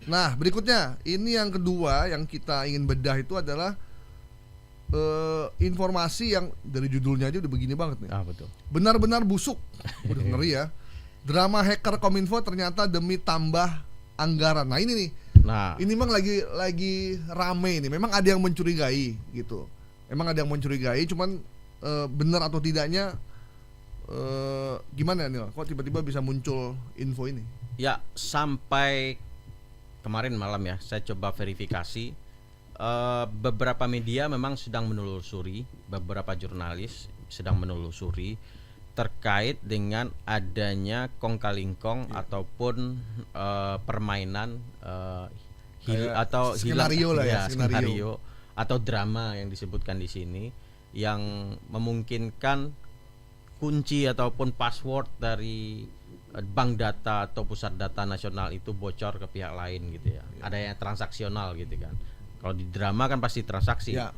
Nah, berikutnya ini yang kedua yang kita ingin bedah itu adalah informasi yang dari judulnya aja udah begini banget nih. Betul. Benar-benar busuk. Udah ngeri ya. Drama hacker Kominfo ternyata demi tambah anggaran. Nah, ini nih. Nah, Ini memang lagi rame nih. Memang ada yang mencurigai gitu. Memang ada yang mencurigai, cuman benar atau tidaknya gimana nih? Kok tiba-tiba bisa muncul info ini? ya sampai kemarin malam ya, saya coba verifikasi. Beberapa media memang sedang menelusuri, beberapa jurnalis sedang menelusuri terkait dengan adanya kong-kalingkong ataupun permainan atau skenario lah ya, skenario atau drama yang disebutkan di sini yang memungkinkan kunci ataupun password dari bank data atau pusat data nasional itu bocor ke pihak lain gitu ya. Ada yang transaksional gitu kan. Kalau di drama kan pasti transaksi. Ya.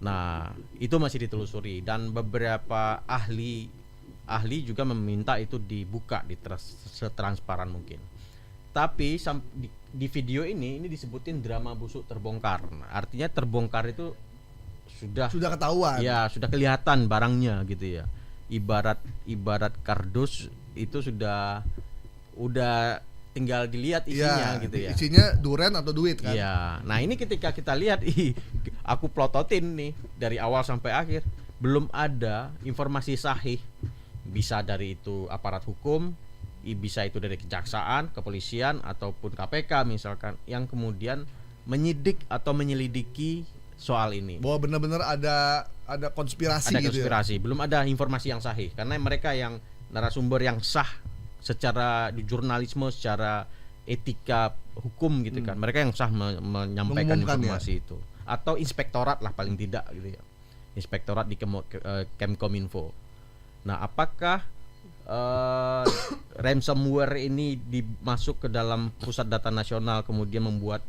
Nah, itu masih ditelusuri dan beberapa ahli juga meminta itu dibuka setransparan mungkin. Tapi di video ini disebutin drama busuk terbongkar. Nah, artinya terbongkar itu sudah ketahuan. Ya, sudah kelihatan barangnya gitu ya. Ibarat kardus itu udah tinggal dilihat isinya gitu ya. Isinya duren atau duit kan? Iya. Nah, ini ketika kita lihat aku plototin nih dari awal sampai akhir, belum ada informasi sahih. Bisa dari itu aparat hukum, bisa itu dari kejaksaan, kepolisian ataupun KPK misalkan yang kemudian menyidik atau menyelidiki soal ini. Bahwa benar-benar ada konspirasi gitu ya. Belum ada informasi yang sahih karena mereka yang narasumber yang sah secara di jurnalisme, secara etika hukum gitu kan. Mereka yang sah menyampaikan informasi itu. Atau inspektorat lah paling tidak gitu ya. Inspektorat di Kemkominfo. Nah, apakah ransomware ini dimasuk ke dalam pusat data nasional kemudian membuat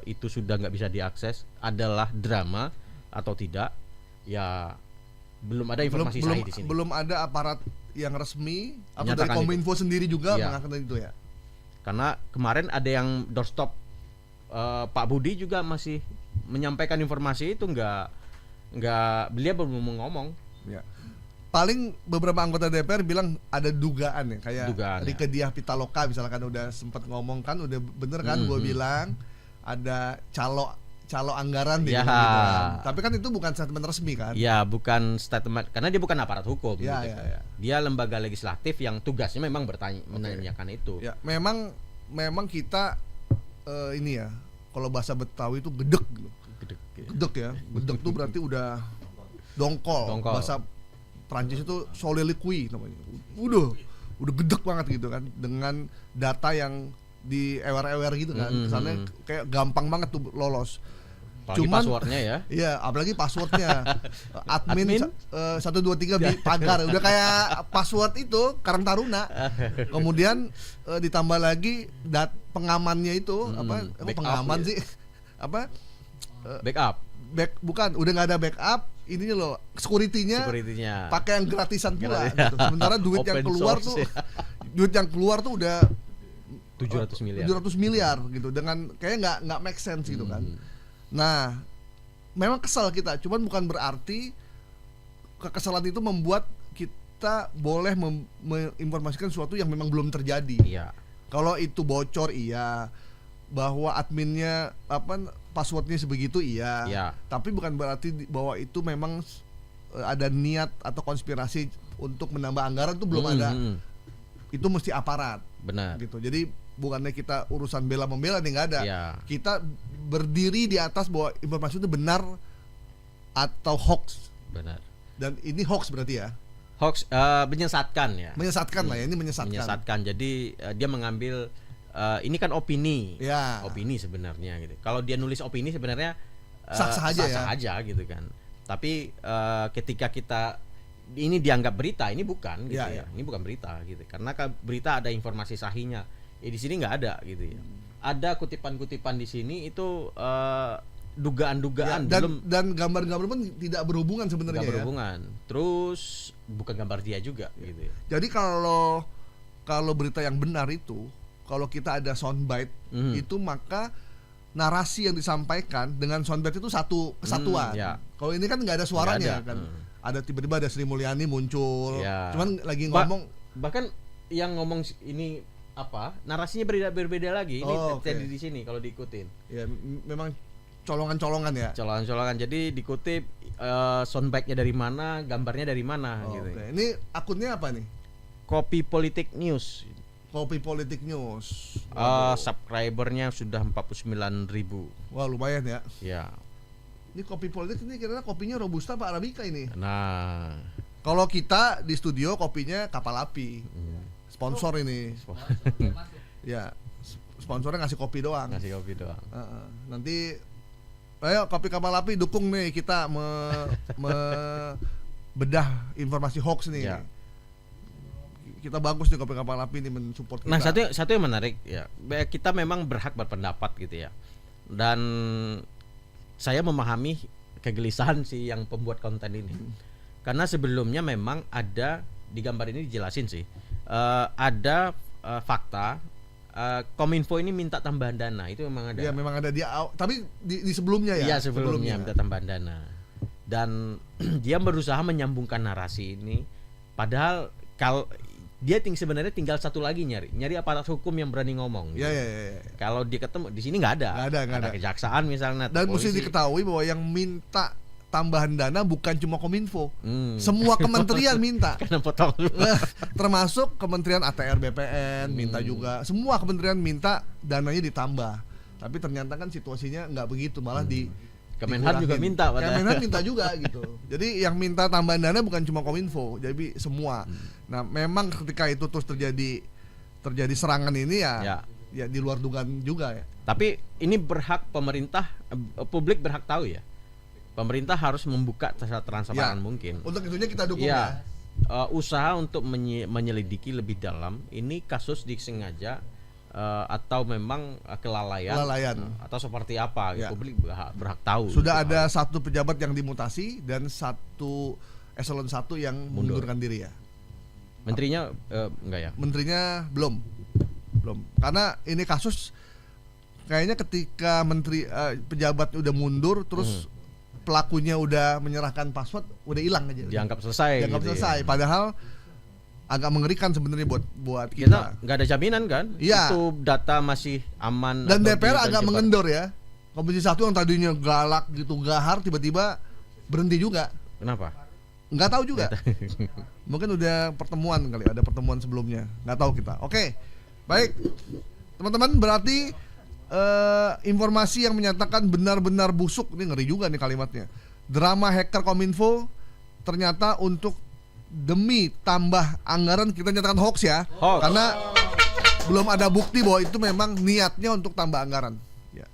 itu sudah nggak bisa diakses adalah drama atau tidak? Ya belum ada informasi sahih di sini. Belum ada aparat yang resmi atau dari Kominfo itu sendiri juga mengatakan itu ya. Karena kemarin ada yang doorstop Pak Budi juga masih menyampaikan informasi itu nggak beliau belum ngomong. Ya. Paling beberapa anggota DPR bilang ada dugaan ya, kayak Rike Diah Pitaloka misalkan udah sempat ngomong kan, udah bener kan gue bilang ada calo anggaran gitu kan. Tapi kan itu bukan statement resmi kan? Ya, bukan statement karena dia bukan aparat hukum. Ya. Dia lembaga legislatif yang tugasnya memang menanyakan itu. Ya, memang kita ini ya, kalau bahasa Betawi itu gedek gitu. Gedek ya. Gedek tuh berarti udah dongkol. Bahasa Prancis itu soliloquy namanya. Udah gedek banget gitu kan dengan data yang di ewer-ewer gitu kan. Kesannya kayak gampang banget tuh lolos. Apalagi passwordnya ya. Iya, apalagi passwordnya. Admin 123 pagar udah kayak password itu Karang Taruna. Kemudian ditambah lagi pengamannya itu pengaman sih? Backup. Bukan, udah nggak ada backup. Ininya loh, security-nya pakai yang gratisan pula gitu. Sementara duit yang keluar tuh udah 700 miliar gitu, dengan kayak nggak make sense gitu kan. Nah, memang kesal kita, cuman bukan berarti kekesalan itu membuat kita boleh menginformasikan sesuatu yang memang belum terjadi. Iya. Kalau itu bocor bahwa adminnya passwordnya sebegitu tapi bukan berarti bahwa itu memang ada niat atau konspirasi untuk menambah anggaran, itu belum ada. Itu mesti aparat. Benar. Gitu. Jadi bukannya kita urusan bela-membela nih, nggak ada. Kita berdiri di atas bahwa informasi itu benar atau hoax. Benar. Dan ini hoax berarti ya. Hoax menyesatkan ya. Menyesatkan lah ya, ini menyesatkan. Jadi dia mengambil ini kan opini sebenarnya gitu. Kalau dia nulis opini sebenarnya sah-sah aja gitu kan. Tapi ketika kita ini dianggap berita, ini bukan gitu ya. Ini bukan berita gitu. Karena berita ada informasi sahihnya. Di sini nggak ada gitu ya. Ada kutipan-kutipan di sini itu dugaan-dugaan dan gambar-gambar pun tidak berhubungan sebenarnya nggak berhubungan. Terus bukan gambar dia juga gitu ya. Jadi kalau berita yang benar itu, kalau kita ada soundbite itu, maka narasi yang disampaikan dengan soundbite itu satu kesatuan. Ya. Kalau ini kan nggak ada suaranya ada. kan. Ada tiba-tiba ada Sri Mulyani muncul. Ya. Cuman lagi ngomong bahkan yang ngomong ini apa? Narasinya berbeda lagi. Ini terjadi di sini kalau diikutin. Ya memang colongan-colongan ya. Colongan-colongan. Jadi dikutip soundbite-nya dari mana, gambarnya dari mana gitu. Ini akunnya apa nih? Kopi Politik News. Kopi Politik News. Subscribernya sudah 49.000. Wah, lumayan ya. Ya. Ini Kopi Politik ini kira-kira kopinya Robusta apa Arabica ini? Nah, kalau kita di studio kopinya Kapal Api. Sponsor ini. Ya, sponsornya ngasih kopi doang. Ngasih kopi doang. Nanti ayo Kopi Kapal Api dukung nih kita bedah informasi hoax nih. Ya. Kita bagus nih Kopi Kapal Api ini mensupport kita. Nah, satu yang menarik ya. Kita memang berhak berpendapat gitu ya. Dan saya memahami kegelisahan si yang pembuat konten ini. Karena sebelumnya memang ada di gambar ini dijelasin sih. Ada fakta Kominfo ini minta tambahan dana, itu memang ada. Iya, memang ada tapi di sebelumnya ya. Iya, sebelumnya minta tambahan dana. Dan dia berusaha menyambungkan narasi ini, padahal kalau dia sebenarnya tinggal satu lagi nyari aparat hukum yang berani ngomong. Iya, gitu. iya. Kalau dia ketemu di sini nggak ada. Ada kejaksaan misalnya. Dan mesti diketahui bahwa yang minta tambahan dana bukan cuma Kominfo, semua kementerian minta. Karena potong. Termasuk Kementerian ATR BPN minta juga. Semua kementerian minta dananya ditambah. Tapi ternyata kan situasinya nggak begitu, malah Kemenhan juga minta. Kemenhan minta juga gitu. Jadi yang minta tambahan dana bukan cuma Kominfo, jadi semua. Nah, memang ketika itu terus terjadi serangan ini ya di luar dugaan juga ya. Tapi ini berhak pemerintah, publik berhak tahu ya. Pemerintah harus membuka transparan mungkin. Untuk itunya kita dukung ya. Usaha untuk menyelidiki lebih dalam ini kasus disengaja atau memang kelalaian atau seperti apa, publik berhak tahu. Sudah ada satu pejabat yang dimutasi dan satu eselon 1 yang mengundurkan diri ya. Menterinya enggak ya? Menterinya belum. Karena ini kasus kayaknya ketika pejabat udah mundur terus pelakunya udah menyerahkan password, udah hilang aja. Dianggap selesai. Ya. Padahal agak mengerikan sebenarnya buat kita. Nggak ada jaminan kan? Iya. Itu data masih aman. Dan DPR agak mengendor ya. Komisi 1 yang tadinya galak gitu, gahar, tiba-tiba berhenti juga. Kenapa? Nggak tahu juga. Mungkin udah pertemuan kali, ada pertemuan sebelumnya. Nggak tahu kita. Oke, baik. Teman-teman, berarti informasi yang menyatakan benar-benar busuk, ini ngeri juga nih kalimatnya. Drama hacker Kominfo ternyata untuk demi tambah anggaran kita nyatakan hoax ya. Karena belum ada bukti bahwa itu memang niatnya untuk tambah anggaran ya.